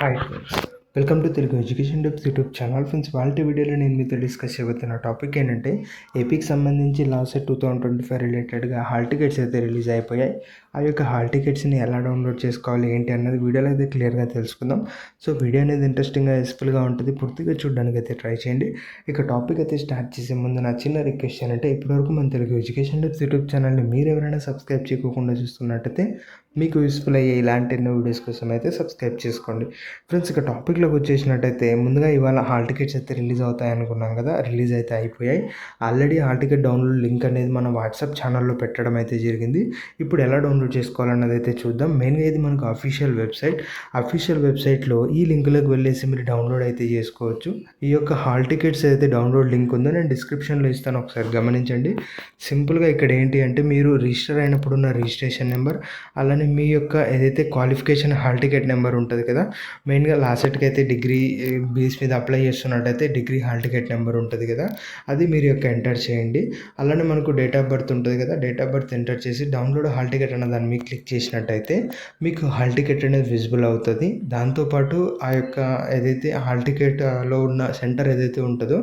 Hi friends, welcome to Telugu education tips YouTube channel. Friends, వాళ్ళ వీడియోలో నేను మీతో డిస్కస్ చేయబోతున్న టాపిక్ ఏంటంటే ఏపీకి సంబంధించి లాస్ట్ 2025 రిలేటెడ్గా హాల్ టికెట్స్ అయితే రిలీజ్ అయిపోయాయి. ఆ యొక్క హాల్ టికెట్స్ని ఎలా డౌన్లోడ్ చేసుకోవాలి ఏంటి అన్నది వీడియోలో అయితే క్లియర్గా తెలుసుకుందాం. సో వీడియో అనేది ఇంట్రెస్టింగ్గా యూస్ఫుల్గా ఉంటుంది, పూర్తిగా చూడడానికి అయితే ట్రై చేయండి. ఇక టాపిక్ అయితే స్టార్ట్ చేసే ముందు నా చిన్న రిక్వెస్ట్ ఏంటంటే ఇప్పటివరకు మన తెలుగు ఎడ్యుకేషన్ టిప్స్ యూట్యూబ్ ఛానల్ని మీరు ఎవరైనా సబ్స్క్రైబ్ చేయకుండా చూస్తున్నట్టయితే మీకు యూస్ఫుల్ అయ్యే ఇలాంటి ఎన్నో వీడియోస్ కోసం అయితే సబ్స్క్రైబ్ చేసుకోండి. ఫ్రెండ్స్, ఇక టాపిక్లోకి వచ్చేసినట్టయితే ముందుగా ఇవాళ హాల్ టికెట్స్ అయితే రిలీజ్ అవుతాయి అనుకున్నాం కదా, రిలీజ్ అయితే అయిపోయాయి. Already hall ticket download link అనేది మన వాట్సాప్ ఛానల్లో పెట్టడం అయితే జరిగింది. ఇప్పుడు ఎలా డౌన్లోడ్ చేసుకోవాలన్నది అయితే చూద్దాం. మెయిన్గా ఇది మనకు అఫీషియల్ వెబ్సైట్లో ఈ లింక్లోకి వెళ్ళేసి మీరు డౌన్లోడ్ అయితే చేసుకోవచ్చు. ఈ యొక్క హాల్ టికెట్స్ అయితే డౌన్లోడ్ లింక్ ఉందో నేను డిస్క్రిప్షన్లో ఇస్తాను, ఒకసారి గమనించండి. సింపుల్గా ఇక్కడ ఏంటి అంటే మీరు రిజిస్టర్ అయినప్పుడు ఉన్న రిజిస్ట్రేషన్ నెంబర్, అలానే మీ యొక్క ఏదైతే క్వాలిఫికేషన్ హాల్ టికెట్ నెంబర్ ఉంటుంది కదా, మెయిన్గా లాస్ట్కి అయితే డిగ్రీ బేస్ మీద అప్లై చేస్తున్నట్టయితే డిగ్రీ హాల్ టికెట్ నెంబర్ ఉంటుంది కదా, అది మీరు యొక్క ఎంటర్ చేయండి. అలానే మనకు డేట్ ఆఫ్ బర్త్ ఉంటుంది కదా, డేట్ ఆఫ్ బర్త్ ఎంటర్ చేసి డౌన్లోడ్ హాల్ టికెట్ అన్న దాన్ని మీకు క్లిక్ చేసినట్టయితే మీకు హాల్ టికెట్ అనేది విజిబుల్ అవుతుంది. దాంతోపాటు ఆ యొక్క ఏదైతే హాల్ టికెట్లో ఉన్న సెంటర్ ఏదైతే ఉంటుందో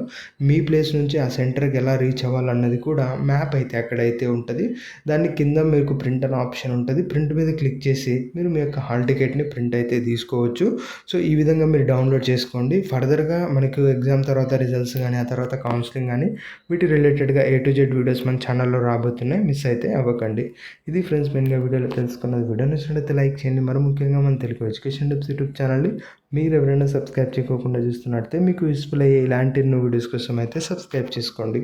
మీ ప్లేస్ నుంచి ఆ సెంటర్కి ఎలా రీచ్ అవ్వాలన్నది కూడా మ్యాప్ అయితే అక్కడైతే ఉంటుంది. దాని కింద మీకు ప్రింట్ అనే ఆప్షన్ ఉంటుంది. ప్రింట్ మీద క్లిక్ చేసి మీరు మీ యొక్క హాల్ టికెట్ని ప్రింట్ అయితే తీసుకోవచ్చు. సో ఈ విధంగా మీరు డౌన్లోడ్ చేసుకోండి. ఫర్దర్గా మనకు ఎగ్జామ్ తర్వాత రిజల్ట్స్ కానీ, ఆ తర్వాత కౌన్సిలింగ్ కానీ, వీటి రిలేటెడ్గా A to Z వీడియోస్ మన ఛానల్లో రాబోతున్నాయి, మిస్ అయితే అవ్వకండి. ఇది ఫ్రెండ్స్, మెయిన్గా వీడియోలో తెలుసుకున్నది. వీడియో నచ్చినట్లయితే లైక్ చేయండి. మరి ముఖ్యంగా మన తెలుగు ఎడ్యుకేషన్ టిప్స్ యూట్యూబ్ ఛానల్ని మీరు ఎవరైనా సబ్స్క్రైబ్ చేయకుండా చూస్తున్నట్లయితే మీకు యూస్ఫుల్ అయ్యే ఇలాంటి ఎన్నో వీడియోస్ కోసం అయితే సబ్స్క్రైబ్ చేసుకోండి.